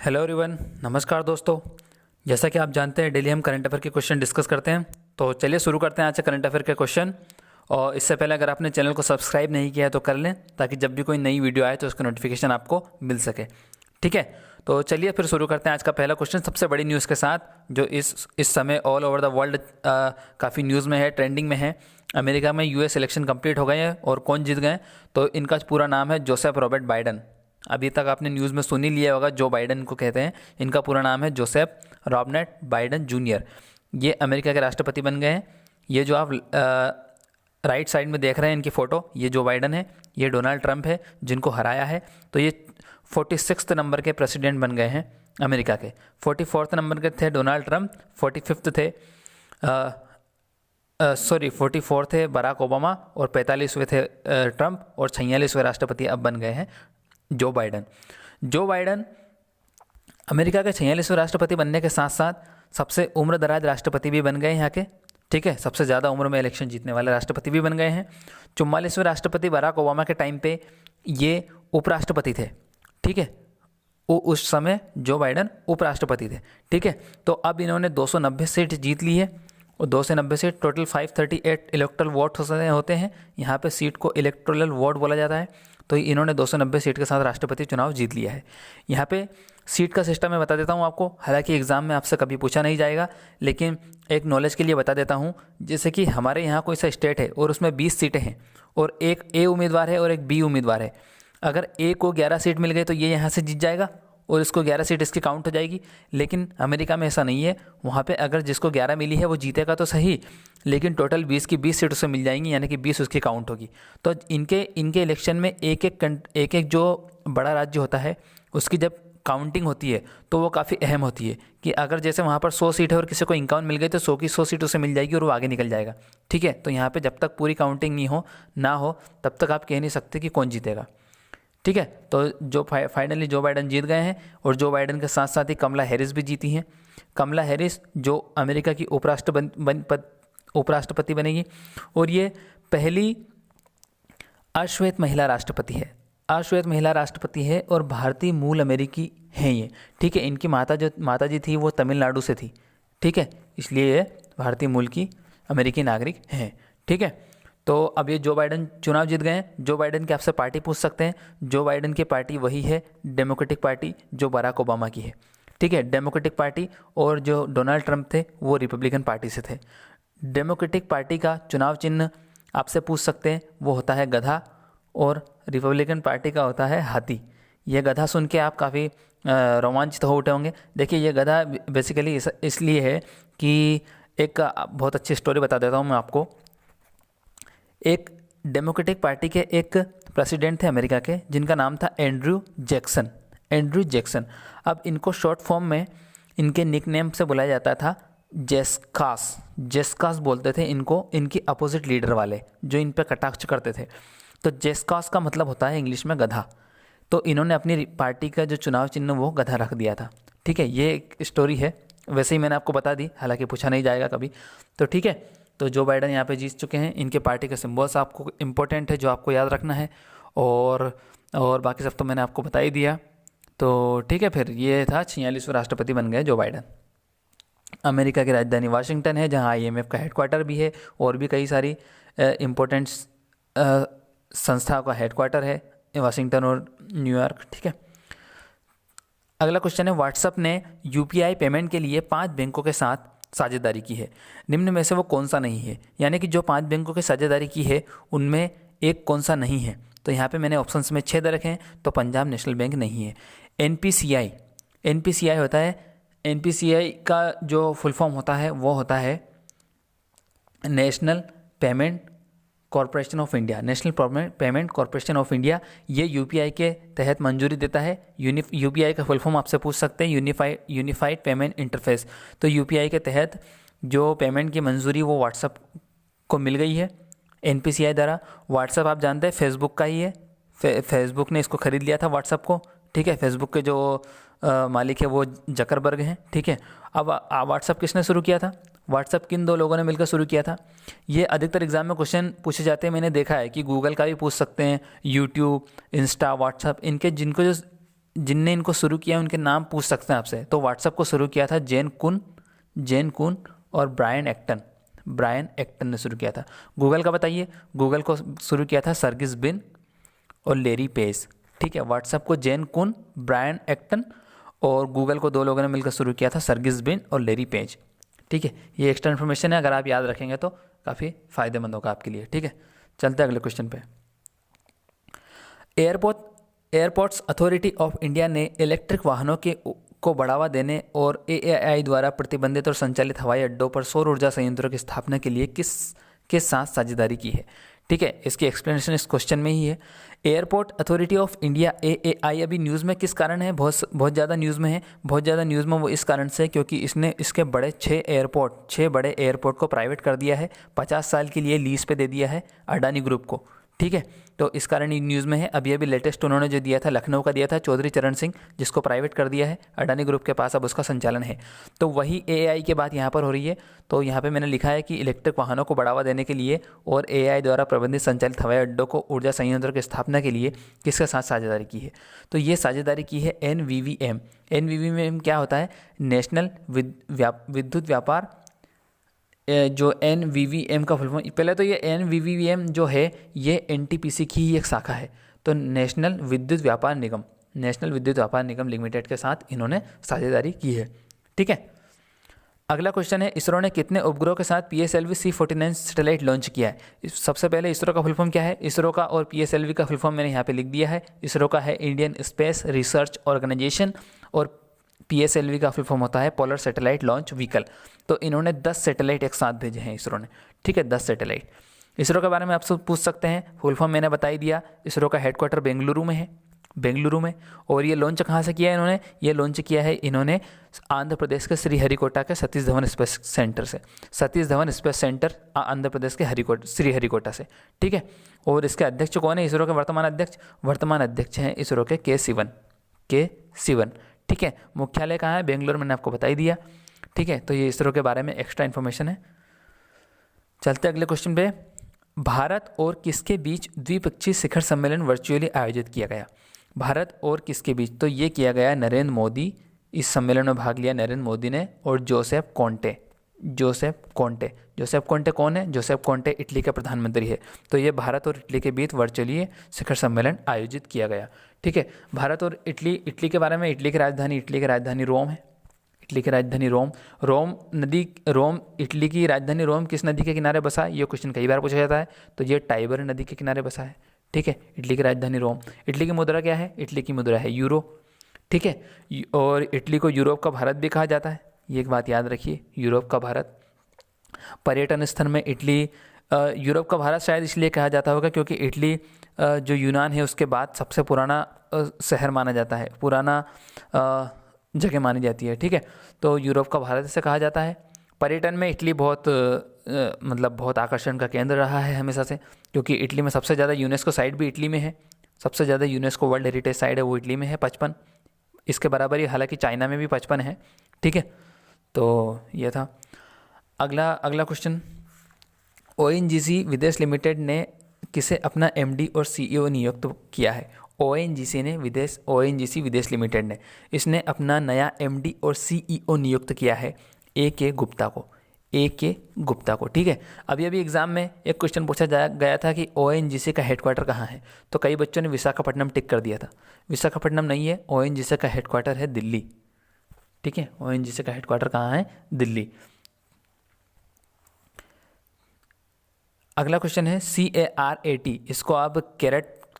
Hello everyone, नमस्कार दोस्तों। जैसा कि आप जानते हैं डेली हम करंट अफेयर के क्वेश्चन डिस्कस करते हैं। तो चलिए शुरू करते हैं आज से करंट अफेयर के क्वेश्चन। और इससे पहले अगर आपने चैनल को सब्सक्राइब नहीं किया है तो कर लें, ताकि जब भी कोई नई वीडियो आए तो उसका नोटिफिकेशन आपको मिल सके। ठीक है, तो चलिए फिर शुरू करते हैं आज का पहला क्वेश्चन सबसे बड़ी न्यूज़ के साथ, जो इस समय ऑल ओवर द वर्ल्ड काफ़ी न्यूज़ में है, ट्रेंडिंग में है। अमेरिका में यूएस इलेक्शन कंप्लीट हो गए हैं और कौन जीत गए? तो इनका पूरा नाम है जोसेफ रॉबर्ट बाइडन। अभी तक आपने न्यूज़ में सुन ही लिया होगा, जो बाइडन को कहते हैं। इनका पूरा नाम है जोसेफ रॉबर्ट बाइडन जूनियर। ये अमेरिका के राष्ट्रपति बन गए हैं। ये जो आप राइट साइड में देख रहे हैं इनकी फ़ोटो, ये जो बाइडन है, ये डोनाल्ड ट्रंप है जिनको हराया है। तो ये 46 नंबर के प्रेसिडेंट बन गए हैं अमेरिका के। 44 नंबर के थे डोनाल्ड ट्रंप, 45 थे 44 थे बराक ओबामा, और 45वें थे ट्रंप, और 46वें राष्ट्रपति अब बन गए हैं जो बाइडन अमेरिका के 46वें राष्ट्रपति बनने के साथ साथ सबसे उम्र दराज राष्ट्रपति भी बन गए यहाँ के। ठीक है, सबसे ज़्यादा उम्र में इलेक्शन जीतने वाले राष्ट्रपति भी बन गए हैं। 44वें राष्ट्रपति बराक ओबामा के टाइम पे ये उपराष्ट्रपति थे। ठीक है, उस समय जो बाइडन उपराष्ट्रपति थे। ठीक है, तो अब इन्होंने 290 सीट जीत ली है, और 290 सीट टोटल 538 इलेक्ट्रल वोट होते हैं। यहाँ पे सीट को इलेक्ट्रल वोट बोला जाता है। तो इन्होंने 290 सीट के साथ राष्ट्रपति चुनाव जीत लिया है। यहाँ पे सीट का सिस्टम मैं बता देता हूँ आपको, हालांकि एग्ज़ाम में आपसे कभी पूछा नहीं जाएगा, लेकिन एक नॉलेज के लिए बता देता हूँ। जैसे कि हमारे यहाँ कोई सा स्टेट है और उसमें 20 सीटें हैं, और एक ए उम्मीदवार है और एक बी उम्मीदवार है। अगर ए को 11 सीट मिल गई तो ये यहाँ से जीत जाएगा, और इसको 11 सीट इसकी काउंट हो जाएगी। लेकिन अमेरिका में ऐसा नहीं है। वहाँ पे अगर जिसको 11 मिली है वो जीतेगा तो सही, लेकिन टोटल 20 की 20 सीट उसे मिल जाएंगी, यानी कि 20 उसकी काउंट होगी। तो इनके इलेक्शन में एक एक जो बड़ा राज्य होता है उसकी जब काउंटिंग होती है तो वो काफ़ी अहम होती है, कि अगर जैसे वहाँ पर 100 सीट है और किसी को 51 मिल गई तो 100 की 100 सीट उसे मिल जाएगी और वो आगे निकल जाएगा। ठीक है, तो यहाँ पर जब तक पूरी काउंटिंग नहीं हो ना हो तब तक आप कह नहीं सकते कि कौन जीतेगा। ठीक है, तो जो फाइनली जो बाइडन जीत गए हैं, और जो बाइडन के साथ साथ ही कमला हैरिस भी जीती हैं। कमला हैरिस जो अमेरिका की उपराष्ट्रपति बनेगी, और ये पहली अश्वेत महिला राष्ट्रपति है। अश्वेत महिला राष्ट्रपति है और भारतीय मूल अमेरिकी हैं ये। ठीक है, इनकी माता जी थी वो तमिलनाडु से थी। ठीक है, इसलिए ये भारतीय मूल की अमेरिकी नागरिक हैं। ठीक है, तो अब ये जो बाइडन चुनाव जीत गए हैं। जो बाइडन की आपसे पार्टी पूछ सकते हैं। जो बाइडन की पार्टी वही है डेमोक्रेटिक पार्टी जो बराक ओबामा की है। ठीक है, डेमोक्रेटिक पार्टी, और जो डोनाल्ड ट्रंप थे वो रिपब्लिकन पार्टी से थे। डेमोक्रेटिक पार्टी का चुनाव चिन्ह आपसे पूछ सकते हैं, वो होता है गधा, और रिपब्लिकन पार्टी का होता है हाथी। ये गधा सुन के आप काफ़ी रोमांचित हो उठे होंगे। देखिए, ये गधा बेसिकली इसलिए है कि एक बहुत अच्छी स्टोरी बता देता हूँ मैं आपको। एक डेमोक्रेटिक पार्टी के एक प्रेसिडेंट थे अमेरिका के, जिनका नाम था एंड्रयू जैक्सन। अब इनको शॉर्ट फॉर्म में इनके निकनेम से बुलाया जाता था जेस्कास बोलते थे इनको, इनकी अपोजिट लीडर वाले जो इन पर कटाक्ष करते थे। तो जेस्कास का मतलब होता है इंग्लिश में गधा। तो इन्होंने अपनी पार्टी का जो चुनाव चिन्ह वो गधा रख दिया था। ठीक है, ये एक स्टोरी है, वैसे ही मैंने आपको बता दी, हालांकि पूछा नहीं जाएगा कभी। तो ठीक है, तो जो बाइडन यहाँ पे जीत चुके हैं। इनके पार्टी के सिंबल्स आपको इम्पोर्टेंट है, जो आपको याद रखना है, और बाकी सब तो मैंने आपको बता ही दिया। तो ठीक है, फिर ये था 46वें राष्ट्रपति बन गए जो बाइडन। अमेरिका की राजधानी वाशिंगटन है, जहाँ IMF का हेडक्वार्टर भी है, और भी कई सारी इम्पोर्टेंट संस्था का हेडक्वार्टर है वाशिंगटन और न्यूयॉर्क। ठीक है, अगला क्वेश्चन है, व्हाट्सएप ने UPI पेमेंट के लिए 5 बैंकों के साथ साझेदारी की है। निम्न में से वो कौन सा नहीं है? यानी कि जो 5 बैंकों की साझेदारी की है उनमें एक कौन सा नहीं है? तो यहाँ पे मैंने ऑप्शंस में 6 दे रखे हैं। तो पंजाब नेशनल बैंक नहीं है। NPCI होता है, NPCI का जो फुल फॉर्म होता है वो होता है national payment corporation of India. National payment corporation of India ये UPI के तहत मंजूरी देता है। UPI का फुल फॉर्म आपसे पूछ सकते हैं, यूनिफाइड पेमेंट इंटरफेस। तो UPI के तहत जो पेमेंट की मंजूरी वो व्हाट्सएप को मिल गई है NPCI द्वारा। व्हाट्सएप आप जानते हैं फेसबुक का ही है। फेसबुक ने इसको खरीद लिया था व्हाट्सएप को। ठीक है, फेसबुक के जो मालिक है वो जकरबर्ग हैं। ठीक है, अब व्हाट्सएप किसने शुरू किया था? व्हाट्सएप किन 2 लोगों ने मिलकर शुरू किया था? ये अधिकतर एग्जाम में क्वेश्चन पूछे जाते हैं। मैंने देखा है कि गूगल का भी पूछ सकते हैं, यूट्यूब, इंस्टा, व्हाट्सएप, इनके जिनको जो जिनने इनको शुरू किया उनके नाम पूछ सकते हैं आपसे। तो व्हाट्सएप को शुरू किया था जेन कुन और ब्रायन एक्टन ने शुरू किया था। गूगल का बताइए, गूगल को शुरू किया था सर्गिस बिन और लेरी पेज। ठीक है, व्हाट्सएप को जेन कुन, ब्रायन एक्टन और गूगल को 2 लोगों ने मिलकर शुरू किया था, सर्गिस बिन और लेरी पेज। ठीक है, ये एक्स्ट्रा इन्फॉर्मेशन है, अगर आप याद रखेंगे तो काफ़ी फायदेमंद होगा आपके लिए। ठीक है, चलते हैं अगले क्वेश्चन पे। एयरपोर्ट्स अथॉरिटी ऑफ इंडिया ने इलेक्ट्रिक वाहनों को बढ़ावा देने और AAI द्वारा प्रतिबंधित और संचालित हवाई अड्डों पर सौर ऊर्जा संयंत्रों की स्थापना के लिए किसके साथ साझेदारी की है। ठीक है, इसकी एक्सप्लेनेशन इस क्वेश्चन में ही है। Airport authority of India AAI अभी न्यूज़ में किस कारण है, बहुत ज़्यादा न्यूज़ में है। बहुत ज़्यादा न्यूज़ में वो इस कारण से क्योंकि इसने इसके छः बड़े एयरपोर्ट को प्राइवेट कर दिया है, 50 साल के लिए लीज पे दे दिया है अडानी ग्रुप को। ठीक है, तो इस कारण ये न्यूज़ में है। अभी लेटेस्ट उन्होंने जो दिया था, लखनऊ का दिया था चौधरी चरण सिंह, जिसको प्राइवेट कर दिया है अडानी ग्रुप के पास, अब उसका संचालन है। तो वही AAI की बात यहाँ पर हो रही है। तो यहाँ पे मैंने लिखा है कि इलेक्ट्रिक वाहनों को बढ़ावा देने के लिए और AAI द्वारा प्रबंधित संचालित हवाई अड्डों को ऊर्जा संयंत्रों की स्थापना के लिए किसके साथ साझेदारी की है। तो ये साझेदारी की है NVVM। NVVM क्या होता है, नेशनल विद्युत व्यापार, जो NVVM का फुल फॉर्म, पहले तो ये NVVM जो है ये NTPC की ही एक शाखा है। तो नेशनल विद्युत व्यापार निगम लिमिटेड के साथ इन्होंने साझेदारी की है। ठीक है, अगला क्वेश्चन है, इसरो ने कितने उपग्रहों के साथ PSLV C49 सैटेलाइट लॉन्च किया है। सबसे पहले इसरो का फुल फॉर्म क्या है, इसरो का और PSLV का फुल फॉर्म मैंने यहाँ पे लिख दिया है। इसरो का है इंडियन स्पेस रिसर्च ऑर्गेनाइजेशन और PSLV का फुल फॉर्म होता है पोलर सैटेलाइट लॉन्च व्हीकल। तो इन्होंने 10 सैटेलाइट एक साथ भेजे हैं इसरो ने। ठीक है, 10 सैटेलाइट। इसरो के बारे में आपसे पूछ सकते हैं, फुल फॉर्म मैंने बता ही दिया। इसरो का हेडक्वार्टर बेंगलुरु में। और ये लॉन्च कहाँ से किया है इन्होंने, ये लॉन्च किया है इन्होंने आंध्र प्रदेश के श्रीहरिकोटा के सतीश धवन स्पेस सेंटर से। सतीश धवन स्पेस सेंटर आंध्र प्रदेश के श्रीहरिकोटा से। ठीक है, और इसके अध्यक्ष कौन है, इसरो के वर्तमान अध्यक्ष हैं इसरो के के सिवन। ठीक है, मुख्यालय कहाँ है, बेंगलुरु, मैंने आपको बता ही दिया। ठीक है, तो ये इसरो के बारे में एक्स्ट्रा इन्फॉर्मेशन है। चलते अगले क्वेश्चन पे। भारत और किसके बीच द्विपक्षीय शिखर सम्मेलन वर्चुअली आयोजित किया गया। भारत और किसके बीच, तो ये किया गया नरेंद्र मोदी, इस सम्मेलन में भाग लिया नरेंद्र मोदी ने और जोसेफ कोंटे कौन है, जोसेफ कोंटे इटली के प्रधानमंत्री है। तो ये भारत और इटली के बीच वर्चुअली शिखर सम्मेलन आयोजित किया गया। ठीक है, भारत और इटली के बारे में, इटली की राजधानी रोम है। इटली की राजधानी इटली की राजधानी रोम किस नदी के किनारे बसा है, ये क्वेश्चन कई बार पूछा जाता है। तो ये टाइबर नदी के किनारे बसा है। ठीक है, इटली की राजधानी रोम। इटली की मुद्रा क्या है, इटली की मुद्रा है यूरो। ठीक है, और इटली को यूरोप का भारत भी कहा जाता है, ये एक बात याद रखिए, यूरोप का भारत। पर्यटन स्थल में इटली यूरोप का भारत शायद इसलिए कहा जाता होगा क्योंकि इटली जो यूनान है उसके बाद सबसे पुराना शहर माना जाता है, पुराना जगह मानी जाती है। ठीक है, तो यूरोप का भारत से कहा जाता है। पर्यटन में इटली बहुत आकर्षण का केंद्र रहा है हमेशा से, क्योंकि इटली में सबसे ज़्यादा यूनेस्को साइट भी इटली में है। सबसे ज़्यादा यूनेस्को वर्ल्ड हेरिटेज साइट है वो इटली में है 55, इसके बराबर ही हालांकि चाइना में भी 55 है। ठीक है, तो ये था। अगला क्वेश्चन, ONGC विदेश लिमिटेड ने किसे अपना MD और CEO नियुक्त किया है। ONGC विदेश लिमिटेड ने इसने अपना नया MD और CEO नियुक्त किया है A.K. गुप्ता को। ठीक है, अभी एग्जाम में एक क्वेश्चन पूछा गया था कि ONGC का हेडक्वार्टर कहाँ है, तो कई बच्चों ने विशाखापट्टनम टिक कर दिया था। विशाखापट्टनम नहीं है, ONGC का हेडक्वार्टर है दिल्ली। ठीक है, ONGC का हेडक्वार्टर कहाँ है, दिल्ली। अगला क्वेश्चन है CARAT, इसको आप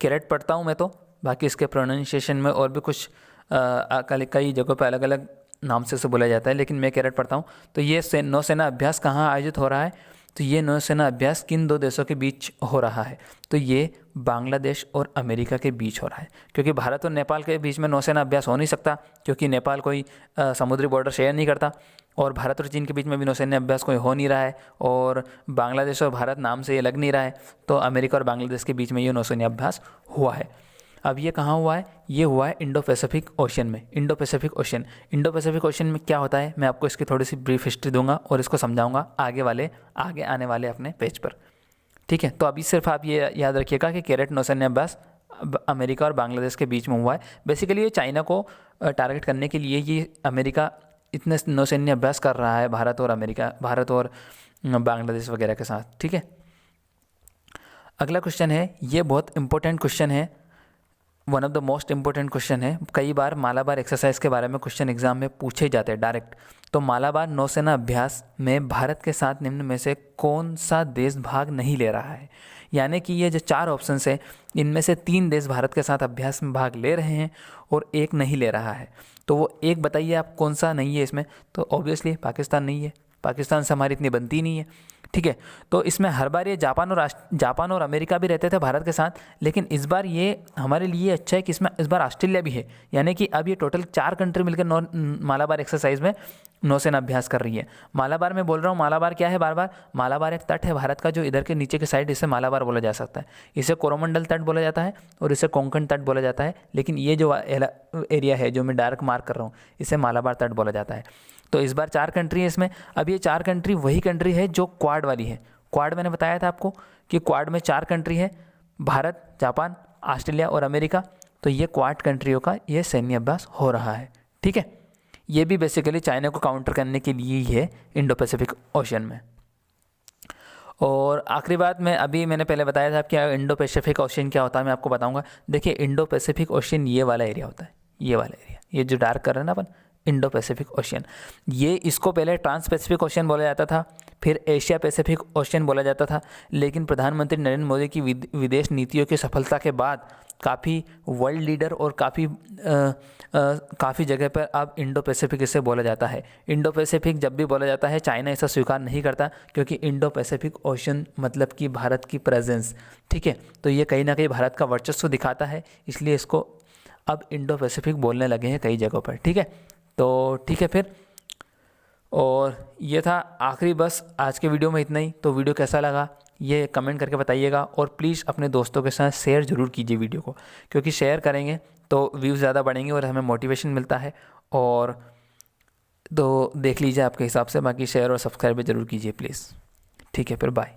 कैरेट पढ़ता हूँ मैं तो, बाकी इसके प्रोनाउंसिएशन में और भी कुछ कई जगहों पर अलग अलग नाम से बोला जाता है, लेकिन मैं कैरेट पढ़ता हूँ। तो ये नौसेना अभ्यास कहाँ आयोजित हो रहा है, तो ये नौसेना अभ्यास किन 2 देशों के बीच हो रहा है, तो ये बांग्लादेश और अमेरिका के बीच हो रहा है। क्योंकि भारत और नेपाल के बीच में नौसेना अभ्यास हो नहीं सकता, क्योंकि नेपाल कोई समुद्री बॉर्डर शेयर नहीं करता, और भारत और चीन के बीच में भी नौसेना अभ्यास कोई हो नहीं रहा है, और बांग्लादेश और भारत नाम से ये लग नहीं रहा है, तो अमेरिका और बांग्लादेश के बीच में ये नौसेना अभ्यास हुआ है। अब ये कहाँ हुआ है, ये हुआ है इंडो पैसिफिक ओशन में। इंडो पैसिफिक ओशन में क्या होता है, मैं आपको इसकी थोड़ी सी ब्रीफ हिस्ट्री दूंगा और इसको समझाऊंगा आगे आने वाले अपने पेज पर। ठीक है, तो अभी सिर्फ आप ये याद रखिएगा कि कैरेट नौसैन्य अभ्यास अमेरिका और बांग्लादेश के बीच में हुआ है। बेसिकली ये चाइना को टारगेट करने के लिए ये अमेरिका इतने नौसैन्य अभ्यास कर रहा है भारत और बांग्लादेश वगैरह के साथ, ठीक है। अगला क्वेश्चन है, ये बहुत इंपॉर्टेंट क्वेश्चन है, one of the most important question है। कई बार मालाबार एक्सरसाइज के बारे में क्वेश्चन एग्जाम में पूछे जाते हैं डायरेक्ट। तो मालाबार नौसेना अभ्यास में भारत के साथ निम्न में से कौन सा देश भाग नहीं ले रहा है? यानी कि ये जो 4 ऑप्शंस है, इनमें से 3 देश भारत के साथ अभ्यास में भाग ले रहे हैं और एक नहीं ले रहा है। तो वो एक बताइए आप कौन सा नहीं है इसमें? तो ऑब्वियसली पाकिस्तान नहीं है, पाकिस्तान से हमारी इतनी बनती नहीं है, ठीक है। तो इसमें हर बार ये जापान और अमेरिका भी रहते थे भारत के साथ, लेकिन इस बार ये हमारे लिए अच्छा है कि इसमें इस बार ऑस्ट्रेलिया भी है। यानी कि अब ये टोटल 4 कंट्री मिलकर मालाबार एक्सरसाइज में नौसेना अभ्यास कर रही है। मालाबार में बोल रहा हूँ, मालाबार क्या है? बार मालाबार एक तट है भारत का जो इधर के नीचे के साइड, इसे मालाबार बोला जा सकता है। इसे कोरोमंडल तट बोला जाता है और इसे कोंकण तट बोला जाता है, लेकिन ये जो एरिया है जो मैं डार्क मार्क कर रहा हूँ, इसे मालाबार तट बोला जाता है। तो इस बार 4 कंट्री है इसमें। अब ये 4 कंट्री वही कंट्री है जो क्वाड वाली है। क्वाड मैंने बताया था आपको कि क्वाड में 4 कंट्री है, भारत, जापान, ऑस्ट्रेलिया और अमेरिका। तो ये क्वाड कंट्रियों का ये सैन्य अभ्यास हो रहा है, ठीक है। ये भी बेसिकली चाइना को काउंटर करने के लिए ही है इंडो पैसिफिक ओशन में। और आखिरी बात मैंने पहले बताया था कि इंडो पैसिफिक ओशन क्या होता है, मैं आपको बताऊंगा। देखिए, इंडो पैसिफिक ओशन ये वाला एरिया होता है, ये वाला एरिया, ये जो डार्क कर रहे हैं ना अपन, इंडो पैसिफिक ओशन। ये इसको पहले ट्रांस पैसिफिक ओशन बोला जाता था, फिर एशिया पैसिफिक ओशन बोला जाता था। लेकिन प्रधानमंत्री नरेंद्र मोदी की विदेश नीतियों की सफलता के बाद काफ़ी वर्ल्ड लीडर और काफ़ी जगह पर अब इंडो पैसिफिक इसे बोला जाता है। इंडो पैसिफिक जब भी बोला जाता है, चाइना इसे स्वीकार नहीं करता, क्योंकि इंडो पैसिफिक ओशन मतलब कि भारत की प्रेजेंस, ठीक है। तो ये कहीं ना कहीं भारत का वर्चस्व दिखाता है, इसलिए इसको अब इंडो पैसिफिक बोलने लगे हैं कई जगहों पर, ठीक है। तो ठीक है फिर, और ये था आखिरी, बस आज के वीडियो में इतना ही। तो वीडियो कैसा लगा ये कमेंट करके बताइएगा, और प्लीज़ अपने दोस्तों के साथ शेयर ज़रूर कीजिए वीडियो को, क्योंकि शेयर करेंगे तो व्यूज़ ज़्यादा बढ़ेंगे और हमें मोटिवेशन मिलता है। और तो देख लीजिए आपके हिसाब से, बाकी शेयर और सब्सक्राइब ज़रूर कीजिए प्लीज़, ठीक है फिर, बाय।